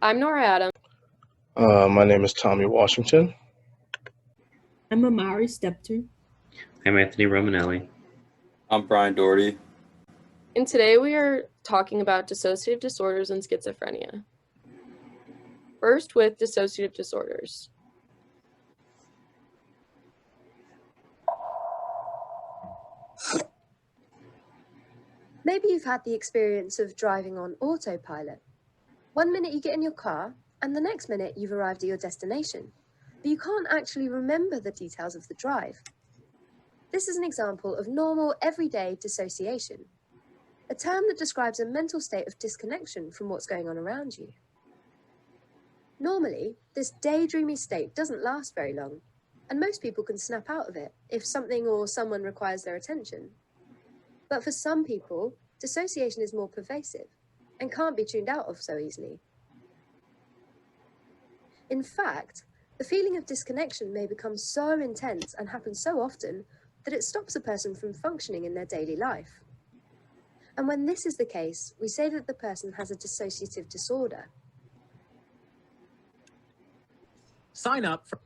I'm Nora Adams. My name is Tommy Washington. I'm Amari Stepter. I'm Anthony Romanelli. I'm Brian Doherty. And today we are talking about dissociative disorders and schizophrenia. First, with dissociative disorders. Maybe you've had the experience of driving on autopilot. One minute you get in your car, and the next minute you've arrived at your destination, but you can't actually remember the details of the drive. This is an example of normal, everyday dissociation, a term that describes a mental state of disconnection from what's going on around you. Normally, this daydreamy state doesn't last very long, and most people can snap out of it if something or someone requires their attention. But for some people, dissociation is more pervasive and can't be tuned out of so easily. In fact, the feeling of disconnection may become so intense and happen so often that it stops a person from functioning in their daily life. And when this is the case, we say that the person has a dissociative disorder. Sign up for.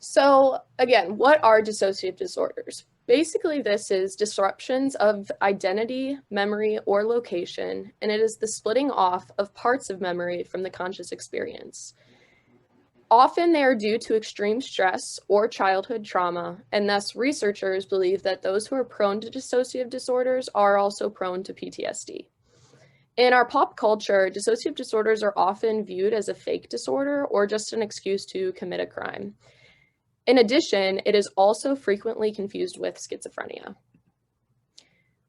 So again, what are dissociative disorders? Basically, this is disruptions of identity, memory, or location, and it is the splitting off of parts of memory from the conscious experience. Often they are due to extreme stress or childhood trauma, and thus researchers believe that those who are prone to dissociative disorders are also prone to PTSD. In our pop culture, dissociative disorders are often viewed as a fake disorder or just an excuse to commit a crime. In addition, it is also frequently confused with schizophrenia.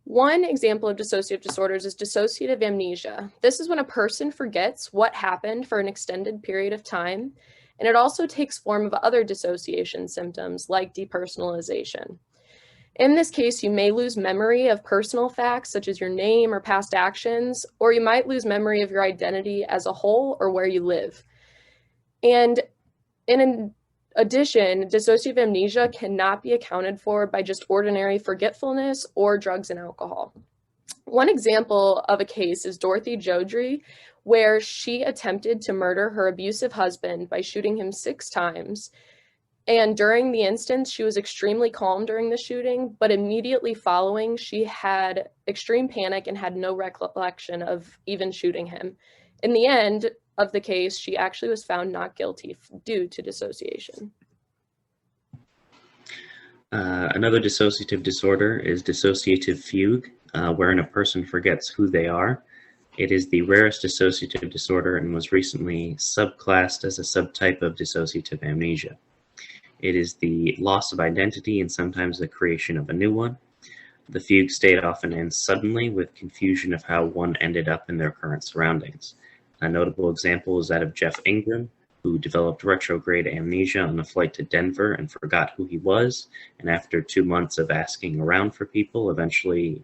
One example of dissociative disorders is dissociative amnesia. This is when a person forgets what happened for an extended period of time, and it also takes form of other dissociation symptoms like depersonalization. In this case, you may lose memory of personal facts such as your name or past actions, or you might lose memory of your identity as a whole or where you live. And in addition, dissociative amnesia cannot be accounted for by just ordinary forgetfulness or drugs and alcohol. One example of a case is Dorothy Jodrey, where she attempted to murder her abusive husband by shooting him 6 times. And during the instance, she was extremely calm during the shooting, but immediately following, she had extreme panic and had no recollection of even shooting him. In the end of the case, she actually was found not guilty due to dissociation. Another dissociative disorder is dissociative fugue, wherein a person forgets who they are. It is the rarest dissociative disorder and was recently subclassed as a subtype of dissociative amnesia. It is the loss of identity and sometimes the creation of a new one. The fugue state often ends suddenly with confusion of how one ended up in their current surroundings. A notable example is that of Jeff Ingram, who developed retrograde amnesia on a flight to Denver and forgot who he was, and after 2 months of asking around for people, eventually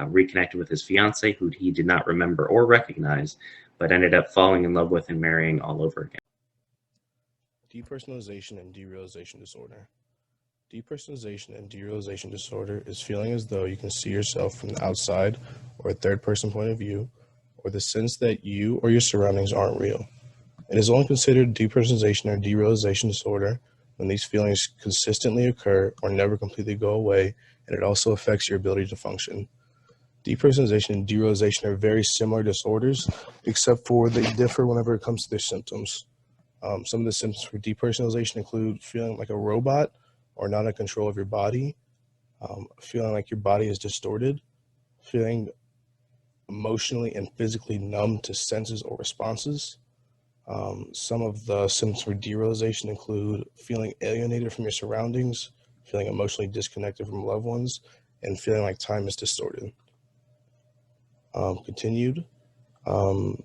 reconnected with his fiancée, who he did not remember or recognize, but ended up falling in love with and marrying all over again. Depersonalization and derealization disorder. Depersonalization and derealization disorder is feeling as though you can see yourself from the outside or a third-person point of view, or the sense that you or your surroundings aren't real. It is only considered depersonalization or derealization disorder when these feelings consistently occur or never completely go away, and it also affects your ability to function. Depersonalization and derealization are very similar disorders, except for they differ whenever it comes to their symptoms. Some of the symptoms for depersonalization include feeling like a robot or not in control of your body, feeling like your body is distorted, feeling emotionally and physically numb to senses or responses. Some of the symptoms for derealization include feeling alienated from your surroundings, feeling emotionally disconnected from loved ones, and feeling like time is distorted. Continued.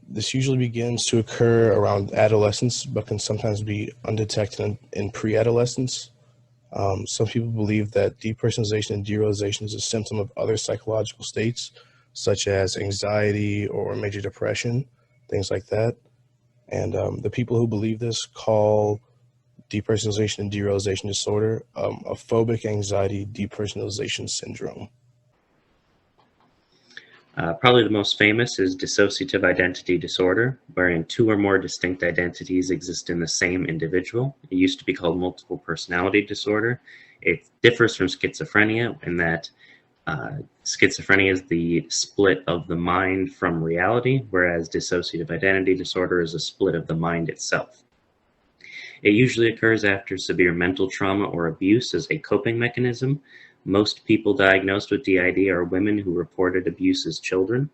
This usually begins to occur around adolescence, but can sometimes be undetected in pre-adolescence. Some people believe that depersonalization and derealization is a symptom of other psychological states, such as anxiety or major depression, things like that. And the people who believe this call depersonalization and derealization disorder a phobic anxiety depersonalization syndrome. Probably the most famous is dissociative identity disorder, wherein two or more distinct identities exist in the same individual. It used to be called multiple personality disorder. It differs from schizophrenia in that schizophrenia is the split of the mind from reality, whereas dissociative identity disorder is a split of the mind itself. It usually occurs after severe mental trauma or abuse as a coping mechanism. Most people diagnosed with DID are women who reported abuse as children.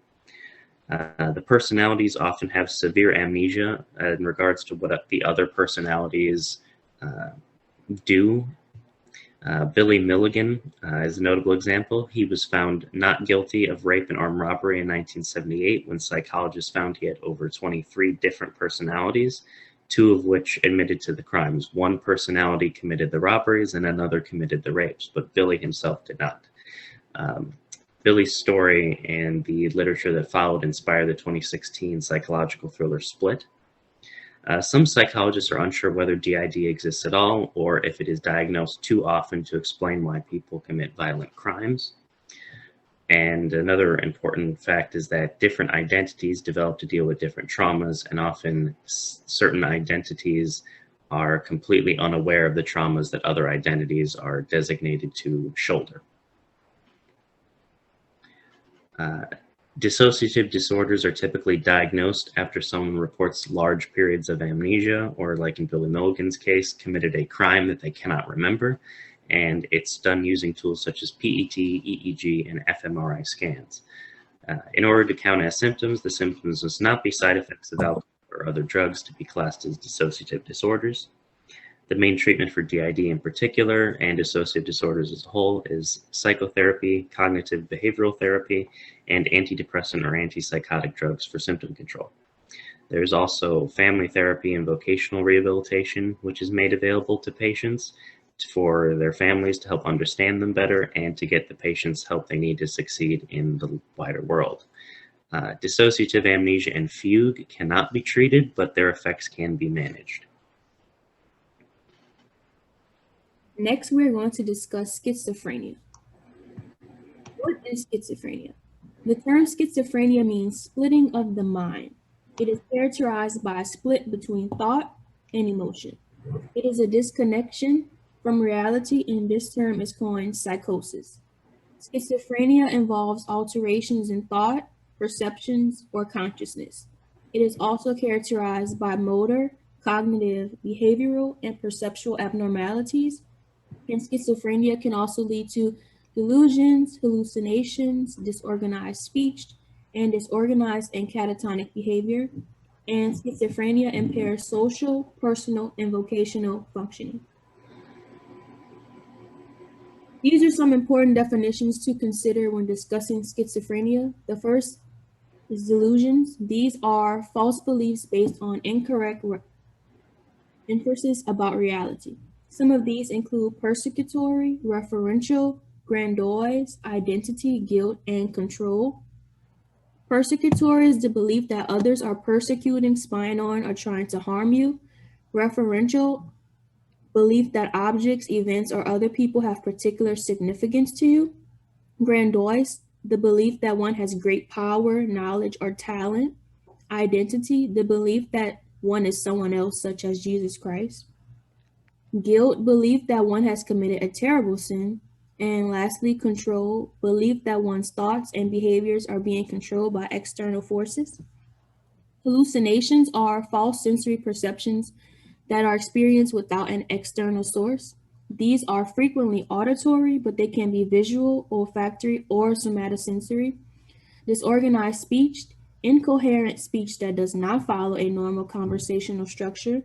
The personalities often have severe amnesia in regards to what the other personalities do. Billy Milligan is a notable example. He was found not guilty of rape and armed robbery in 1978 when psychologists found he had over 23 different personalities, two of which admitted to the crimes. One personality committed the robberies and another committed the rapes, but Billy himself did not. Billy's story and the literature that followed inspired the 2016 psychological thriller Split. Some psychologists are unsure whether DID exists at all or if it is diagnosed too often to explain why people commit violent crimes. And another important fact is that different identities develop to deal with different traumas, and often certain identities are completely unaware of the traumas that other identities are designated to shoulder. Dissociative disorders are typically diagnosed after someone reports large periods of amnesia, or like in Billy Milligan's case, committed a crime that they cannot remember, and it's done using tools such as PET, EEG, and fMRI scans. In order to count as symptoms, the symptoms must not be side effects of alcohol or other drugs to be classed as dissociative disorders. The main treatment for DID in particular, and dissociative disorders as a whole, is psychotherapy, cognitive behavioral therapy, and antidepressant or antipsychotic drugs for symptom control. There's also family therapy and vocational rehabilitation, which is made available to patients for their families to help understand them better and to get the patients help they need to succeed in the wider world. Dissociative amnesia and fugue cannot be treated, but their effects can be managed. Next, we're going to discuss schizophrenia. What is schizophrenia? The term schizophrenia means splitting of the mind. It is characterized by a split between thought and emotion. It is a disconnection from reality, and this term is coined psychosis. Schizophrenia involves alterations in thought, perceptions, or consciousness. It is also characterized by motor, cognitive, behavioral, and perceptual abnormalities, and schizophrenia can also lead to delusions, hallucinations, disorganized speech, and disorganized and catatonic behavior. And schizophrenia impairs social, personal, and vocational functioning. These are some important definitions to consider when discussing schizophrenia. The first is delusions. These are false beliefs based on incorrect inferences about reality. Some of these include persecutory, referential, grandiose, identity, guilt, and control. Persecutory is the belief that others are persecuting, spying on, or trying to harm you. Referential, belief that objects, events, or other people have particular significance to you. Grandiose, the belief that one has great power, knowledge, or talent. Identity, the belief that one is someone else, such as Jesus Christ. Guilt, belief that one has committed a terrible sin. And lastly, control, belief that one's thoughts and behaviors are being controlled by external forces. Hallucinations are false sensory perceptions that are experienced without an external source. These are frequently auditory, but they can be visual, olfactory, or somatosensory. Disorganized speech, incoherent speech that does not follow a normal conversational structure.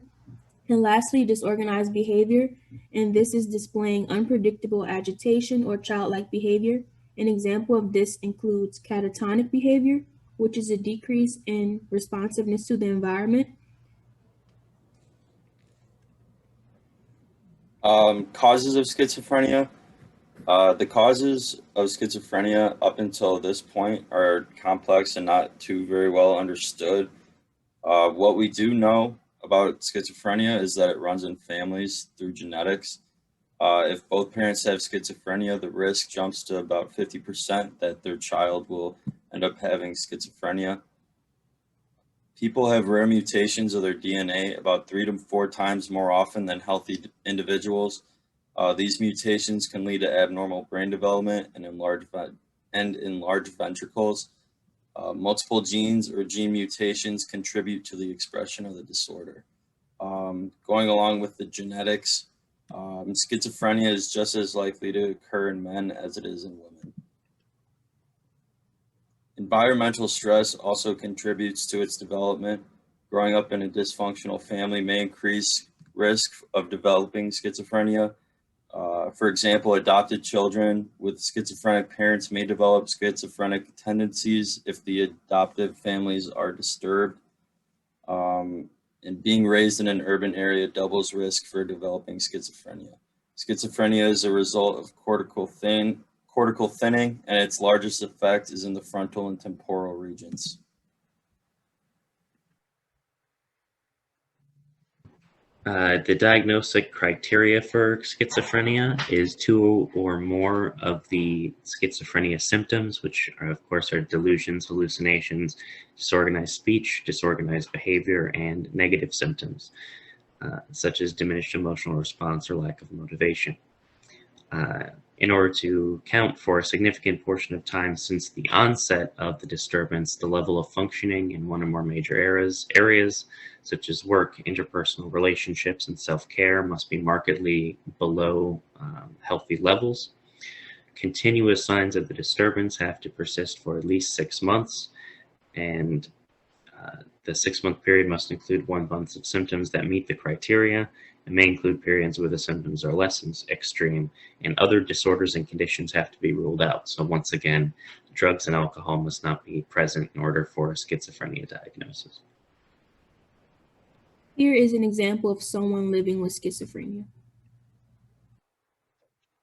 And lastly, disorganized behavior, and this is displaying unpredictable agitation or childlike behavior. An example of this includes catatonic behavior, which is a decrease in responsiveness to the environment. Causes of schizophrenia. The causes of schizophrenia up until this point are complex and not too very well understood. What we do know about schizophrenia is that it runs in families through genetics. If both parents have schizophrenia, the risk jumps to about 50% that their child will end up having schizophrenia. People have rare mutations of their DNA about 3 to 4 times more often than healthy individuals. These mutations can lead to abnormal brain development and enlarged ventricles. Multiple genes or gene mutations contribute to the expression of the disorder. Going along with the genetics, schizophrenia is just as likely to occur in men as it is in women. Environmental stress also contributes to its development. Growing up in a dysfunctional family may increase risk of developing schizophrenia. For example, adopted children with schizophrenic parents may develop schizophrenic tendencies if the adoptive families are disturbed. And being raised in an urban area doubles risk for developing schizophrenia. Schizophrenia is a result of cortical thinning, and its largest effect is in the frontal and temporal regions. The diagnostic criteria for schizophrenia is 2 or more of the schizophrenia symptoms, which are, of course, are delusions, hallucinations, disorganized speech, disorganized behavior, and negative symptoms, such as diminished emotional response or lack of motivation. In order to count for a significant portion of time since the onset of the disturbance, the level of functioning in one or more major areas such as work, interpersonal relationships, and self-care must be markedly below healthy levels. Continuous signs of the disturbance have to persist for at least 6 months, and the 6-month period must include 1 month of symptoms that meet the criteria. It may include periods where the symptoms are less extreme, and other disorders and conditions have to be ruled out. So once again, drugs and alcohol must not be present in order for a schizophrenia diagnosis. Here is an example of someone living with schizophrenia.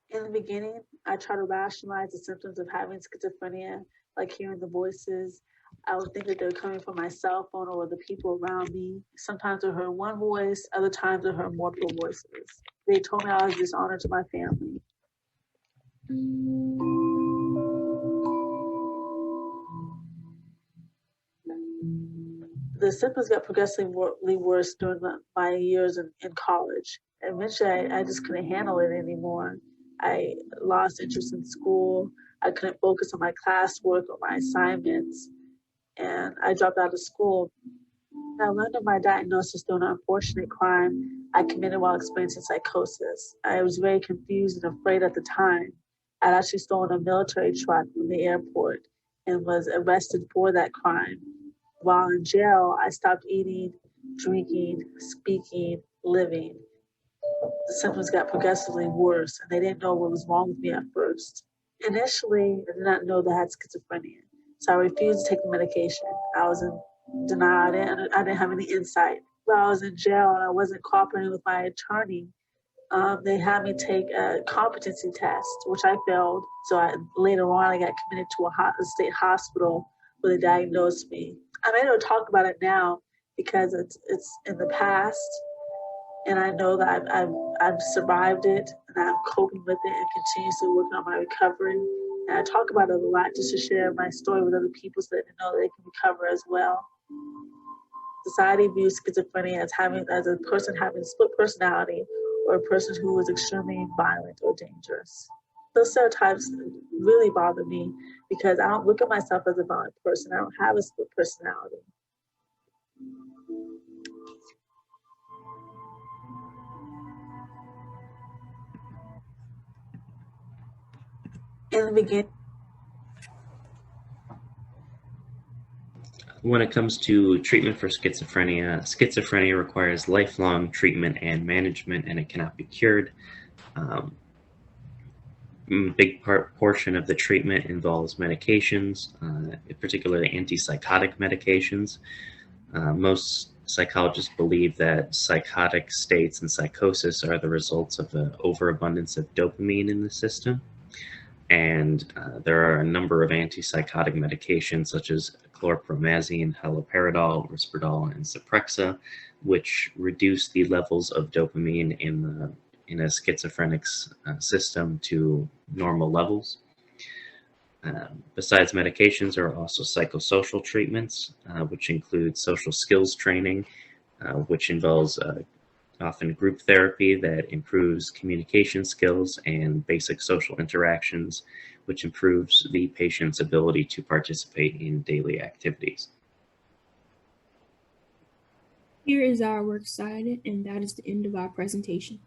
In the beginning, I try to rationalize the symptoms of having schizophrenia, like hearing the voices. I would think that they're coming from my cell phone or the people around me. Sometimes I heard one voice, other times I heard multiple voices. They told me I was dishonored to my family. The symptoms got progressively worse during my years in college. Eventually, I just couldn't handle it anymore. I lost interest in school. I couldn't focus on my classwork or my assignments, and I dropped out of school. I learned of my diagnosis through an unfortunate crime I committed while experiencing psychosis. I was very confused and afraid at the time. I'd actually stolen a military truck from the airport and was arrested for that crime. While in jail, I stopped eating, drinking, speaking, living. The symptoms got progressively worse, and they didn't know what was wrong with me at first. Initially, I did not know that I had schizophrenia, so I refused to take the medication. I was in denial. I didn't have any insight. While I was in jail and I wasn't cooperating with my attorney, they had me take a competency test, which I failed. So later on, I got committed to a state hospital where they diagnosed me. I'm able to talk about it now because it's in the past, and I know that I've survived it, and I'm coping with it and continuously working on my recovery. And I talk about it a lot just to share my story with other people so that they know they can recover as well. Society views schizophrenia as a person having split personality or a person who is extremely violent or dangerous. Those stereotypes really bother me because I don't look at myself as a violent person. I don't have a split personality. In the beginning, When it comes to treatment for schizophrenia, schizophrenia requires lifelong treatment and management, and it cannot be cured. A big portion of the treatment involves medications, particularly antipsychotic medications. Most psychologists believe that psychotic states and psychosis are the results of an overabundance of dopamine in the system. And there are a number of antipsychotic medications such as chlorpromazine, haloperidol, Risperdal, and Zyprexa, which reduce the levels of dopamine in a schizophrenic system to normal levels. Besides medications, there are also psychosocial treatments, which include social skills training, which involves often group therapy that improves communication skills and basic social interactions, which improves the patient's ability to participate in daily activities. Here is our works cited, and that is the end of our presentation.